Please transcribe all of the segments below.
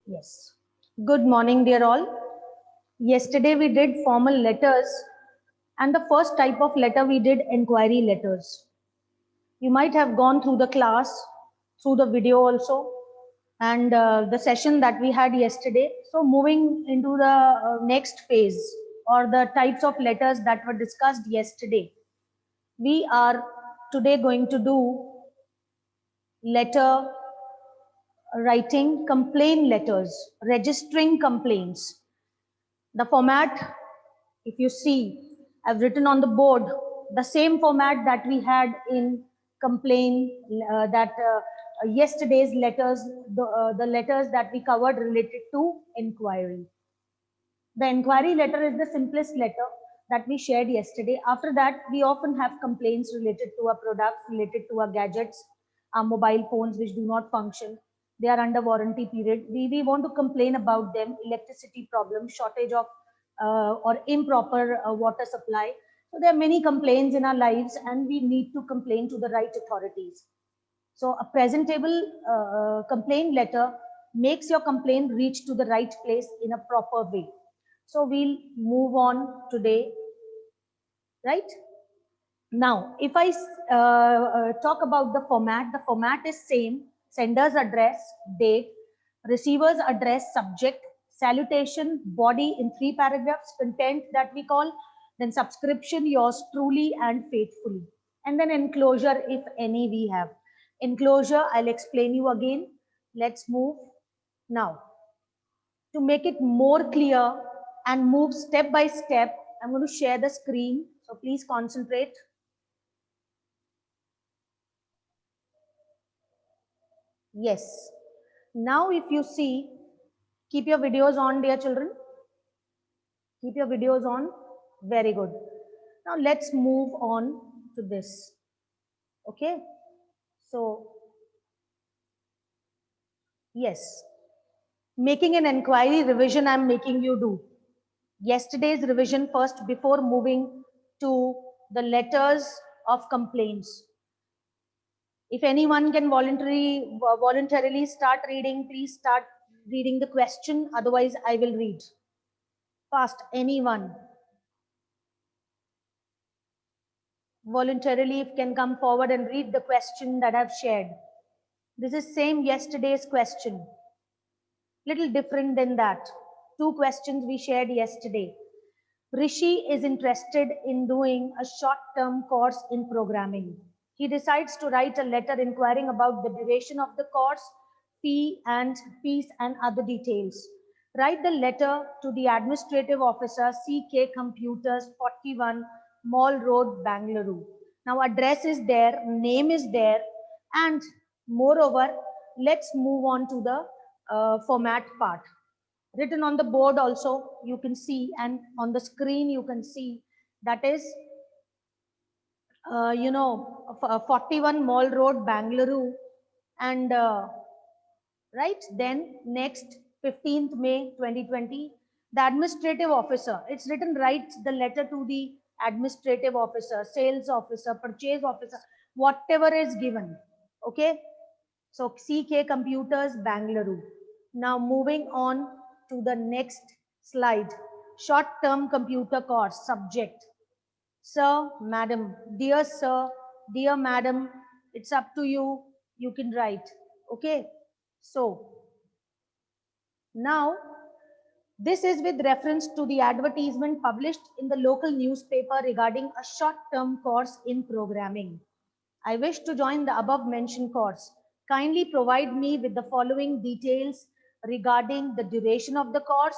Yes. Good morning, dear all. Yesterday we did formal letters, and the first type of letter we did inquiry letters. You might have gone through the class, through the video also, and the session that we had yesterday. So, moving into the next phase or the types of letters that were discussed yesterday, we are today going to do letter writing complaint letters, registering complaints. The format, if you see, I've written on the board the same format that we had in complaint, that yesterday's letters, the letters that we covered related to inquiry. The inquiry letter is the simplest letter that we shared yesterday. After that, we often have complaints related to our products, related to our gadgets, our mobile phones which do not function. They are under warranty period. We want to complain about them, electricity problem, shortage of or improper water supply. So there are many complaints in our lives and we need to complain to the right authorities. So a presentable complaint letter makes your complaint reach to the right place in a proper way. So we'll move on today, right? Now, if I talk about the format is same: sender's address, date, receiver's address, subject, salutation, body in 3 paragraphs, content that we call, then subscription, yours truly and faithfully, and then enclosure if any we have. Enclosure, I'll explain you again. Let's move now. To make it more clear and move step by step, I'm going to share the screen. So please concentrate. Yes. Now, if you see, keep your videos on, dear children. Keep your videos on. Very good. Now, let's move on to this. Okay. So, yes. Making an inquiry revision, I'm making you do. Yesterday's revision first before moving to the letters of complaints. If anyone can voluntarily start reading, please start reading the question. Otherwise, I will read. Fast, anyone. Voluntarily, if can come forward and read the question that I've shared. This is same yesterday's question. Little different than that. 2 questions we shared yesterday. Rishi is interested in doing a short-term course in programming. He decides to write a letter inquiring about the duration of the course, fees and other details. Write the letter to the administrative officer, CK Computers, 41 Mall Road, Bangalore. Now address is there, name is there, and moreover, let's move on to the format part. Written on the board also you can see, and on the screen you can see, that is 41 Mall Road, Bangalore, and right then next 15th May 2020, the administrative officer, it's written, writes the letter to the administrative officer, sales officer, purchase officer, whatever is given. Okay, so CK Computers, Bangalore. Now moving on to the next slide. Short-term computer course subject. Sir, madam, dear madam, it's up to you. You can write. Okay. So now this is with reference to the advertisement published in the local newspaper regarding a short-term course in programming. I wish to join the above mentioned course. Kindly provide me with the following details regarding the duration of the course,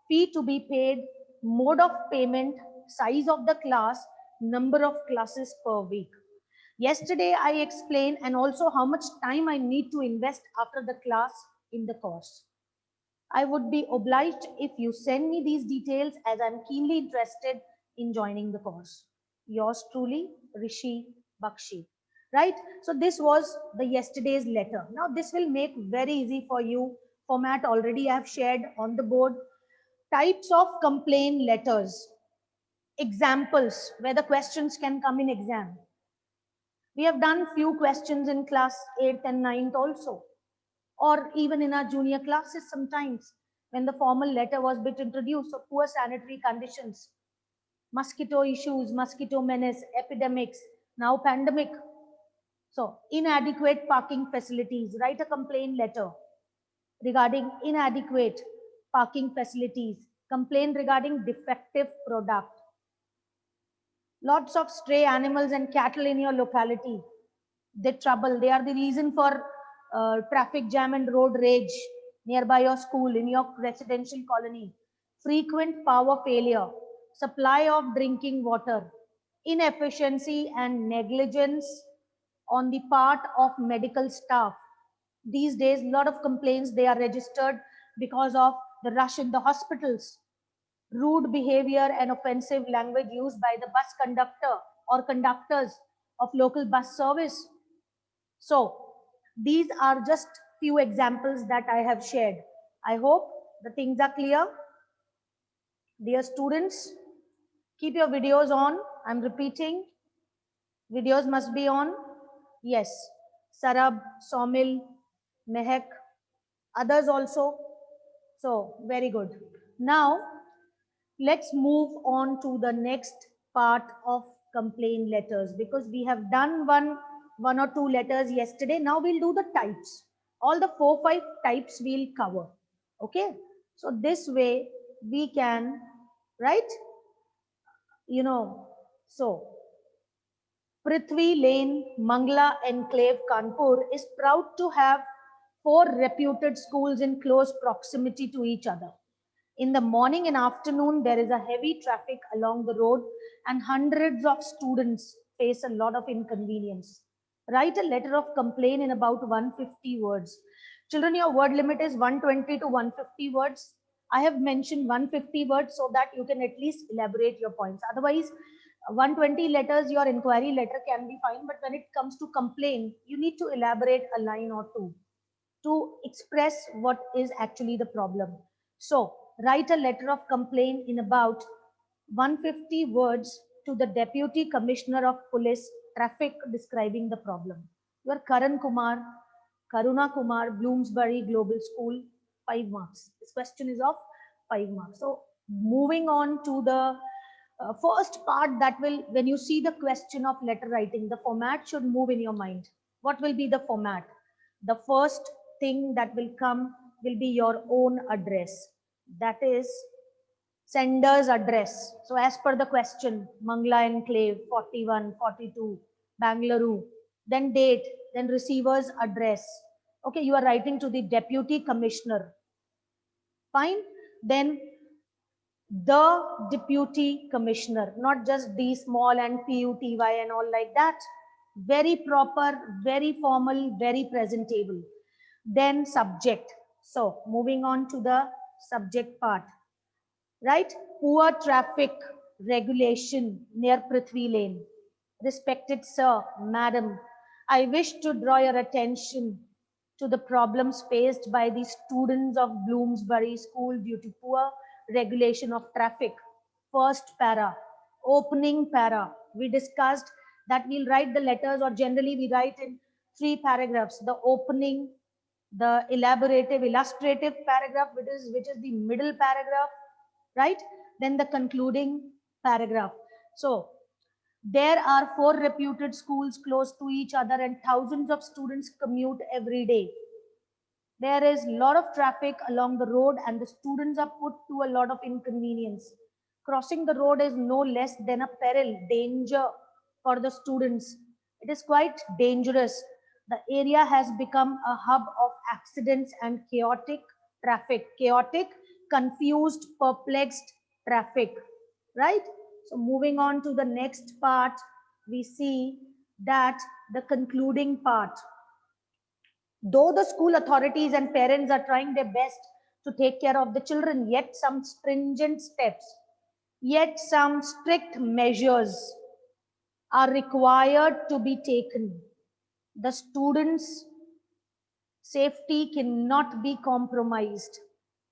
fee to be paid, mode of payment, size of the class, number of classes per week. Yesterday I explained and also how much time I need to invest after the class in the course. I would be obliged if you send me these details as I'm keenly interested in joining the course. Yours truly, Rishi Bakshi. Right? So this was the yesterday's letter. Now this will make very easy for you. Format already I have shared on the board. Types of complaint letters. Examples where the questions can come in exam. We have done few questions in class 8th and 9th also. or even in our junior classes sometimes when the formal letter was bit introduced. So poor sanitary conditions, mosquito issues, mosquito menace, epidemics, now pandemic. So inadequate parking facilities, write a complaint letter regarding inadequate parking facilities, complaint regarding defective product, lots of stray animals and cattle in your locality. They trouble, they are the reason for traffic jam and road rage nearby your school, in your residential colony. Frequent power failure, supply of drinking water, inefficiency and negligence on the part of medical staff. These days a lot of complaints they are registered because of the rush in the hospitals, rude behavior and offensive language used by the bus conductor or conductors of local bus service. So these are just few examples that I have shared. I hope the things are clear. Dear students, keep your videos on. I'm repeating, videos must be on. Yes, Sarab, Somil, Mehak, others also. So very good. Now let's move on to the next part of complaint letters, because we have done one or two letters yesterday. Now we'll do the types. All the 4-5 types we'll cover. Okay. So this way we can, right? So Prithvi Lane, Mangla Enclave, Kanpur is proud to have 4 reputed schools in close proximity to each other. In the morning and afternoon, there is a heavy traffic along the road and hundreds of students face a lot of inconvenience. Write a letter of complaint in about 150 words. Children, your word limit is 120 to 150 words. I have mentioned 150 words so that you can at least elaborate your points. Otherwise, 120 letters, your inquiry letter can be fine. But when it comes to complaint, you need to elaborate a line or two to express what is actually the problem. So write a letter of complaint in about 150 words to the Deputy Commissioner of Police Traffic describing the problem. Your Karan Kumar, Karuna Kumar, Bloomsbury Global School, 5 marks. This question is of 5 marks. So moving on to the first part, that will, when you see the question of letter writing, the format should move in your mind. What will be the format? The first thing that will come will be your own address. That is sender's address. So as per the question, Mangla Enclave, 41, 42, Bangalore, then date, then receiver's address. Okay, you are writing to the Deputy Commissioner. Fine. Then the Deputy Commissioner, not just D small and PUTY and all like that. Very proper, very formal, very presentable. Then subject. So moving on to the subject part, right? Poor traffic regulation near Prithvi Lane. Respected sir, madam, I wish to draw your attention to the problems faced by the students of Bloomsbury School due to poor regulation of traffic. First para, opening para. We discussed that we'll write the letters, or generally we write in 3 paragraphs. The opening, the elaborative, illustrative paragraph, which is the middle paragraph, right? Then the concluding paragraph. So there are 4 reputed schools close to each other and thousands of students commute every day. There is a lot of traffic along the road and the students are put to a lot of inconvenience. Crossing the road is no less than a peril, danger for the students. It is quite dangerous. The area has become a hub of accidents and chaotic traffic. Chaotic, confused, perplexed traffic, right? So moving on to the next part, we see that the concluding part. Though the school authorities and parents are trying their best to take care of the children, yet some stringent steps, yet some strict measures are required to be taken. The students' safety cannot be compromised.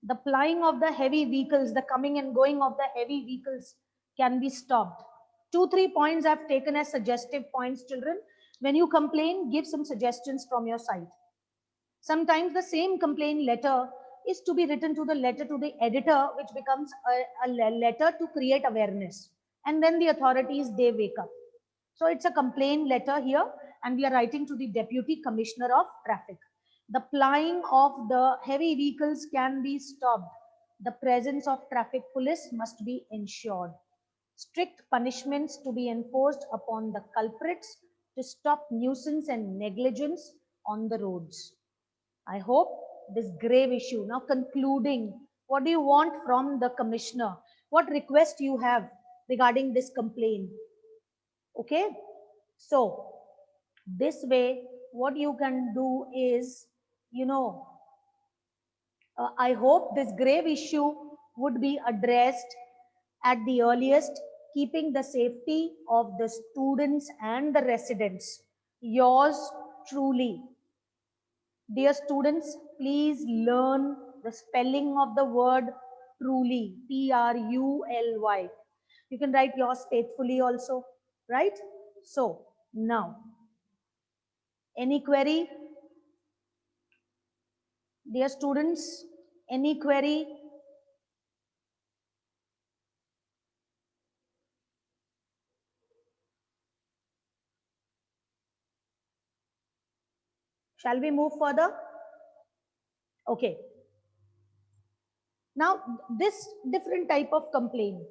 The plying of the heavy vehicles, the coming and going of the heavy vehicles can be stopped. 2-3 points I've taken as suggestive points, children. When you complain, give some suggestions from your side. Sometimes the same complaint letter is to be written to the editor, which becomes a letter to create awareness. And then the authorities, they wake up. So it's a complaint letter here, and we are writing to the Deputy Commissioner of Traffic. The plying of the heavy vehicles can be stopped. The presence of traffic police must be ensured. Strict punishments to be enforced upon the culprits to stop nuisance and negligence on the roads. I hope this grave issue. Now concluding, what do you want from the commissioner? What request you have regarding this complaint? Okay, so this way, what you can do is, I hope this grave issue would be addressed at the earliest, keeping the safety of the students and the residents. Yours truly. Dear students, please learn the spelling of the word truly, Truly. You can write yours faithfully also, right? So, now, any query? Dear students, any query? Shall we move further? Okay. Now, this different type of complaint.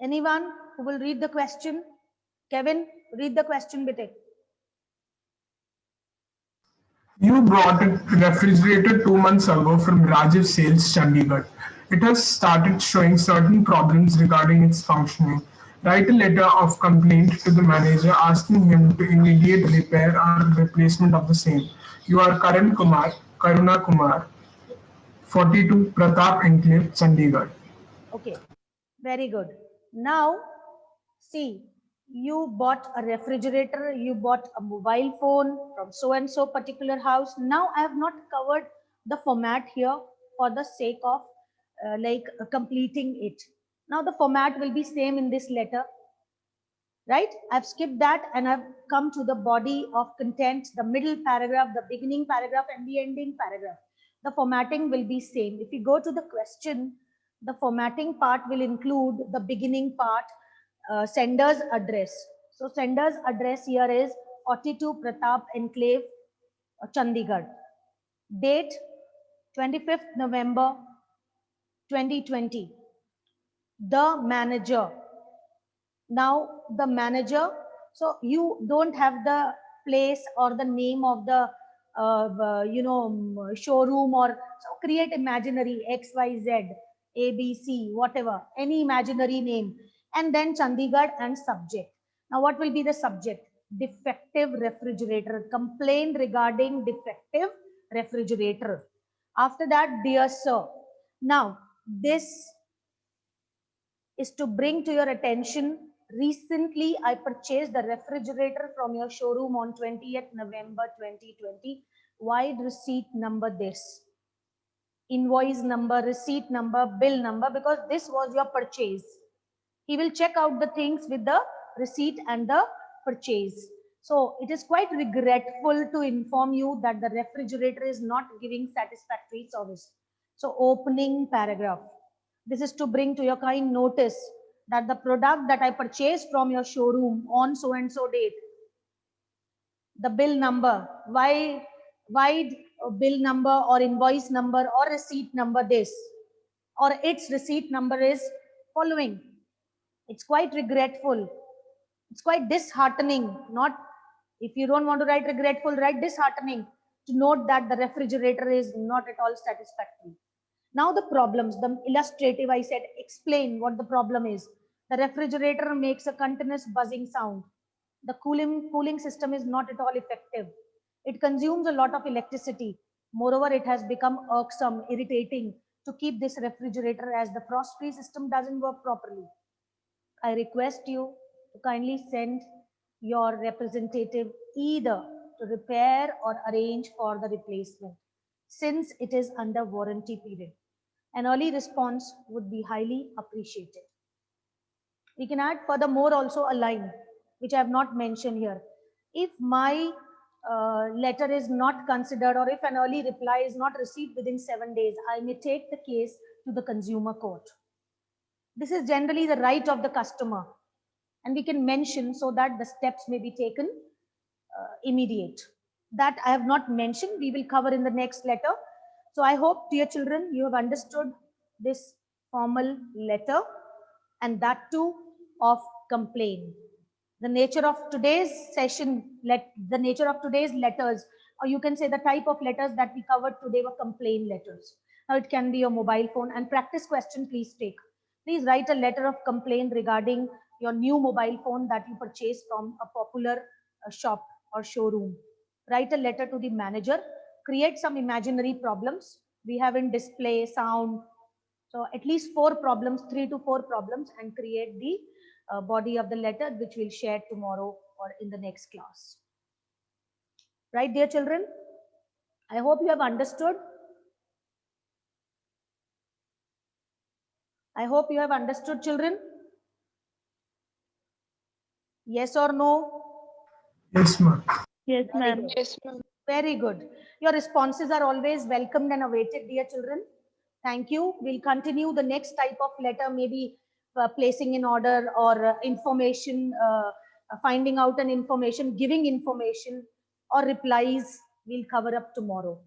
Anyone who will read the question? Kevin, read the question, bete. You brought a refrigerator 2 months ago from Rajiv Sales, Chandigarh. It has started showing certain problems regarding its functioning. Write a letter of complaint to the manager asking him to immediate repair or replacement of the same. You are Karuna Kumar, 42 Pratap Enclave, Chandigarh. Okay, very good. Now, see, you bought a refrigerator, you bought a mobile phone from so and so particular house. Now, I have not covered the format here for the sake of completing it. Now, the format will be same in this letter, right? I've skipped that and I've come to the body of content, the middle paragraph, the beginning paragraph, and the ending paragraph. The formatting will be same. If you go to the question, the formatting part will include the beginning part, sender's address. So sender's address here is 42 Pratap Enclave, Chandigarh. Date 25th November 2020. The manager. Now the manager, so you don't have the place or the name of the showroom, or so create imaginary XYZ ABC, whatever, any imaginary name, and then Chandigarh and subject. Now what will be the subject? Defective refrigerator, complaint regarding defective refrigerator. After that, dear sir, now this is to bring to your attention. Recently, I purchased the refrigerator from your showroom on 20th November 2020. Wide receipt number this. Invoice number, receipt number, bill number, because this was your purchase. He will check out the things with the receipt and the purchase. So it is quite regretful to inform you that the refrigerator is not giving satisfactory service. So opening paragraph. This is to bring to your kind notice that the product that I purchased from your showroom on so and so date, the bill number, why bill number or invoice number or receipt number this, or its receipt number is following. It's quite regretful. It's quite disheartening. Not, if you don't want to write regretful, write disheartening to note that the refrigerator is not at all satisfactory. Now the problems, the illustrative, I said, explain what the problem is. The refrigerator makes a continuous buzzing sound. The cooling system is not at all effective. It consumes a lot of electricity. Moreover, it has become irksome, irritating to keep this refrigerator as the frost-free system doesn't work properly. I request you to kindly send your representative either to repair or arrange for the replacement, since it is under warranty period. An early response would be highly appreciated. We can add furthermore also a line which I have not mentioned here. If my letter is not considered, or if an early reply is not received within 7 days, I may take the case to the consumer court. This is generally the right of the customer, and we can mention so that the steps may be taken immediate. That I have not mentioned, we will cover in the next letter. So I hope, dear children, you have understood this formal letter, and that too of complaint. The nature of today's session, the nature of today's letters, or you can say the type of letters that we covered today were complaint letters. Now it can be your mobile phone, and practice question please take. Please write a letter of complaint regarding your new mobile phone that you purchased from a popular shop or showroom. Write a letter to the manager, create some imaginary problems. We have in display, sound, so at least 4 problems, 3 to 4 problems, and create the body of the letter, which we'll share tomorrow or in the next class. Right, dear children? I hope you have understood. I hope you have understood, children. Yes or no? Yes, ma'am. Yes, ma'am. Yes, ma'am. Very good. Your responses are always welcomed and awaited, dear children. Thank you. We'll continue the next type of letter, maybe placing in order, or information, finding out an information, giving information, or replies. We'll cover up tomorrow.